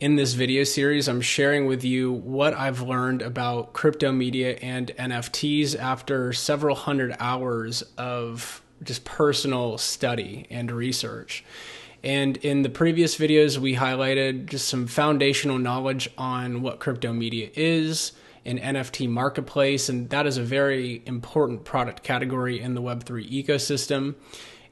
In this video series, I'm sharing with you what I've learned about crypto media and NFTs after several hundred hours of just personal study and research. And in the previous videos, we highlighted just some foundational knowledge on what crypto media is, an NFT marketplace, and that is a very important product category in the Web3 ecosystem.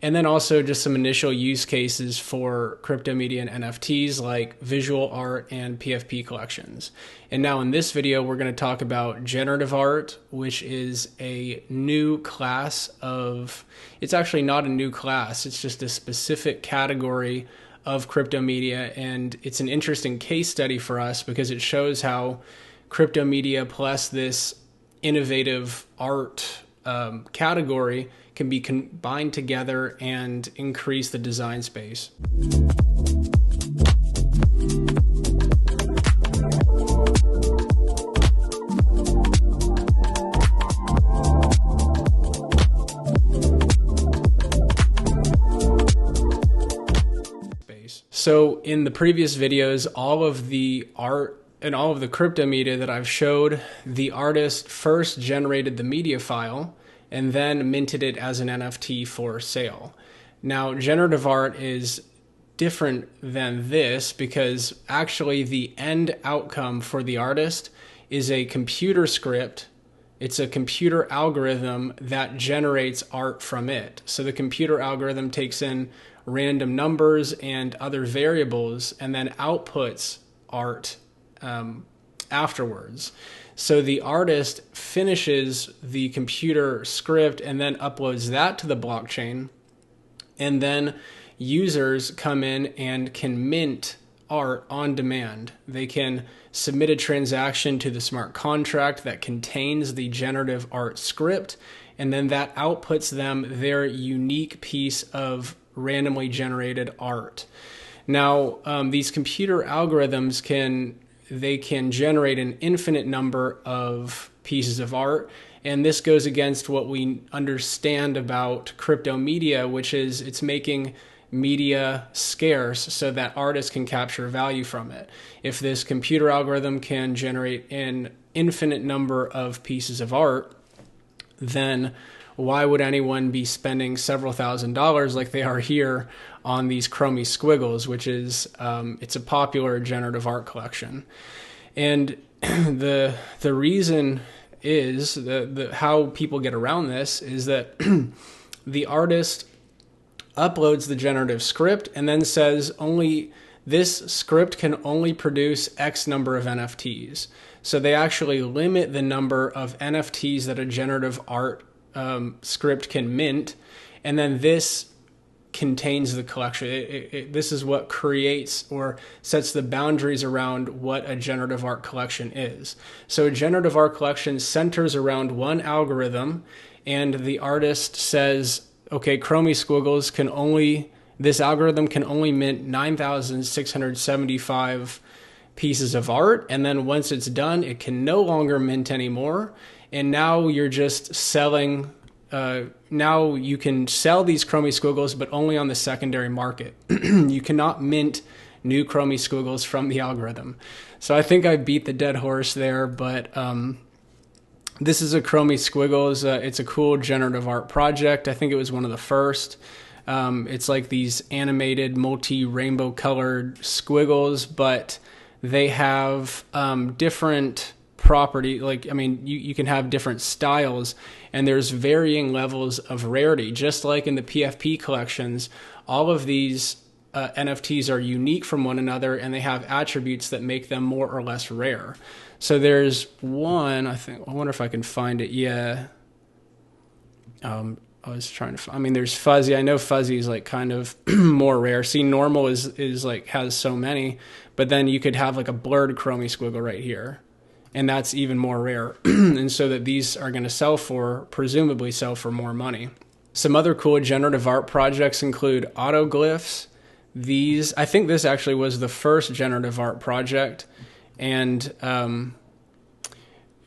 And then also just some initial use cases for crypto media and NFTs like visual art and PFP collections. And now in this video, we're going to talk about generative art, which is a new class of, it's actually not a new class, it's just a specific category of crypto media. And it's an interesting case study for us because it shows how crypto media plus this innovative art category can be combined together and increase the design space. So in the previous videos, all of the art and all of the crypto media that I've showed, the artist first generated the media file and then minted it as an NFT for sale. Now, generative art is different than this because actually the end outcome for the artist is a computer script. It's a computer algorithm that generates art from it. So the computer algorithm takes in random numbers and other variables and then outputs art afterwards. So the artist finishes the computer script and then uploads that to the blockchain. And then users come in and can mint art on demand. They can submit a transaction to the smart contract that contains the generative art script. And then that outputs them their unique piece of randomly generated art. Now, these computer algorithms can generate an infinite number of pieces of art. And this goes against what we understand about crypto media, which is it's making media scarce so that artists can capture value from it. If this computer algorithm can generate an infinite number of pieces of art, then why would anyone be spending several $1,000s like they are here on these chromie squiggles, which is, it's a popular generative art collection. And the reason is, how people get around this is that the artist uploads the generative script and then says only this script can only produce X number of NFTs. So they actually limit the number of NFTs that a generative art script can mint, and then this contains the collection. This is what creates or sets the boundaries around what a generative art collection is. So a generative art collection centers around one algorithm, and the artist says, okay, chromie squiggles this algorithm can only mint 9,675 pieces of art, and then once it's done, it can no longer mint anymore. And now you're just selling, now you can sell these chromie squiggles, but only on the secondary market. You cannot mint new chromie squiggles from the algorithm. So I think I beat the dead horse there, but this is a chromie squiggles. It's a cool generative art project. I think it was one of the first. It's like these animated multi-rainbow colored squiggles, but they have different property, like, I mean, you can have different styles and there's varying levels of rarity. Just like in the PFP collections, all of these NFTs are unique from one another and they have attributes that make them more or less rare. So there's one, I wonder if I can find it. Yeah. I was trying to find, there's fuzzy. I know fuzzy is like kind of more rare. See, normal is like has so many, but then you could have like a blurred chromie squiggle right here. And that's even more rare. And so that these are going to presumably sell for more money. Some other cool generative art projects include autoglyphs. I think this actually was the first generative art project. And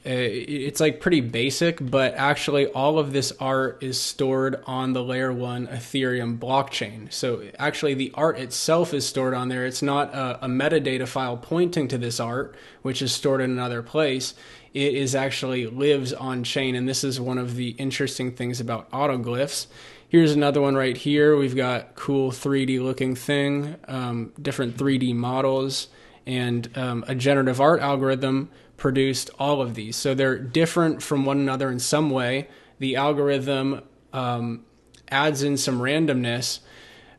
it's like pretty basic, but actually all of this art is stored on the layer 1 Ethereum blockchain. So actually the art itself is stored on there. It's not a metadata file pointing to this art, which is stored in another place. It is actually lives on chain. And this is one of the interesting things about autoglyphs. Here's another one right here. We've got cool 3D looking thing, different 3D models, and a generative art algorithm produced all of these. So they're different from one another in some way. The algorithm adds in some randomness,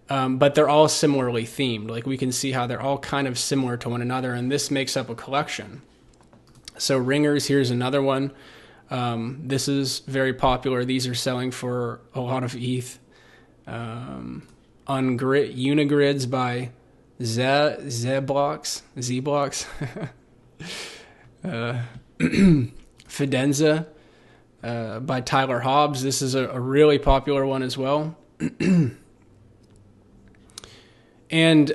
but they're all similarly themed. Like we can see how they're all kind of similar to one another, and this makes up a collection. So ringers, here's another one. This is very popular. These are selling for a lot of ETH. Unigrids by Z-Blocks. Fidenza by Tyler Hobbs. This is a really popular one as well. And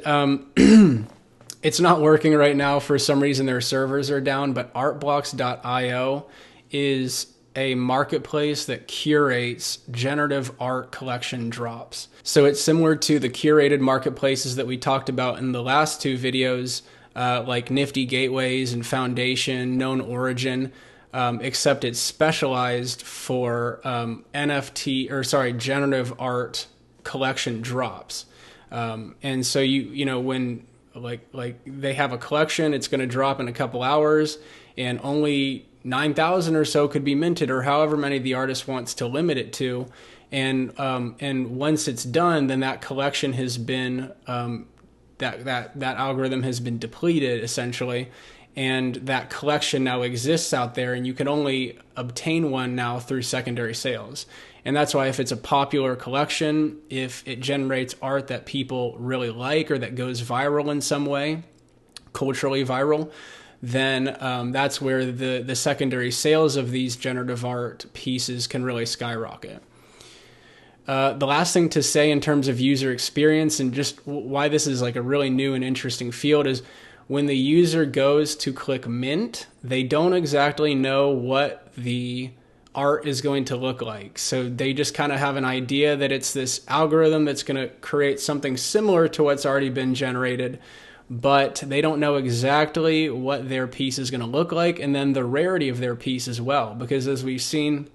it's not working right now for some reason. Their servers are down, but artblocks.io is a marketplace that curates generative art collection drops. So it's similar to the curated marketplaces that we talked about in the last two videos, like Nifty Gateways and Foundation, Known Origin, except it's specialized for generative art collection drops. And so when like they have a collection, it's going to drop in a couple hours, and only 9,000 or so could be minted, or however many the artist wants to limit it to. And once it's done, then that collection has been that algorithm has been depleted essentially, and that collection now exists out there, and you can only obtain one now through secondary sales. And that's why if it's a popular collection, if it generates art that people really like or that goes viral in some way, culturally viral, then that's where the secondary sales of these generative art pieces can really skyrocket. The last thing to say in terms of user experience and just why this is like a really new and interesting field is when the user goes to click mint, they don't exactly know what the art is going to look like. So they just kind of have an idea that it's this algorithm that's going to create something similar to what's already been generated, but they don't know exactly what their piece is going to look like, and then the rarity of their piece as well. Because as we've seen,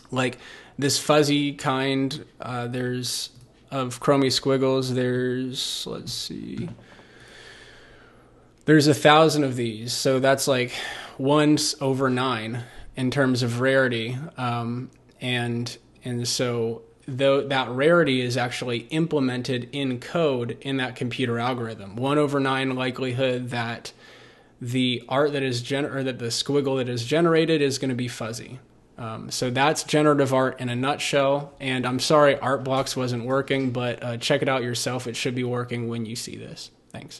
like this fuzzy kind, there's of Chromie Squiggles, there's 1,000 of these. So that's like 1/9 in terms of rarity. And so though that rarity is actually implemented in code in that computer algorithm. 1/9 likelihood that the art that is that the squiggle that is generated is going to be fuzzy. So that's generative art in a nutshell. And I'm sorry, Art Blocks wasn't working, but check it out yourself. It should be working when you see this. Thanks.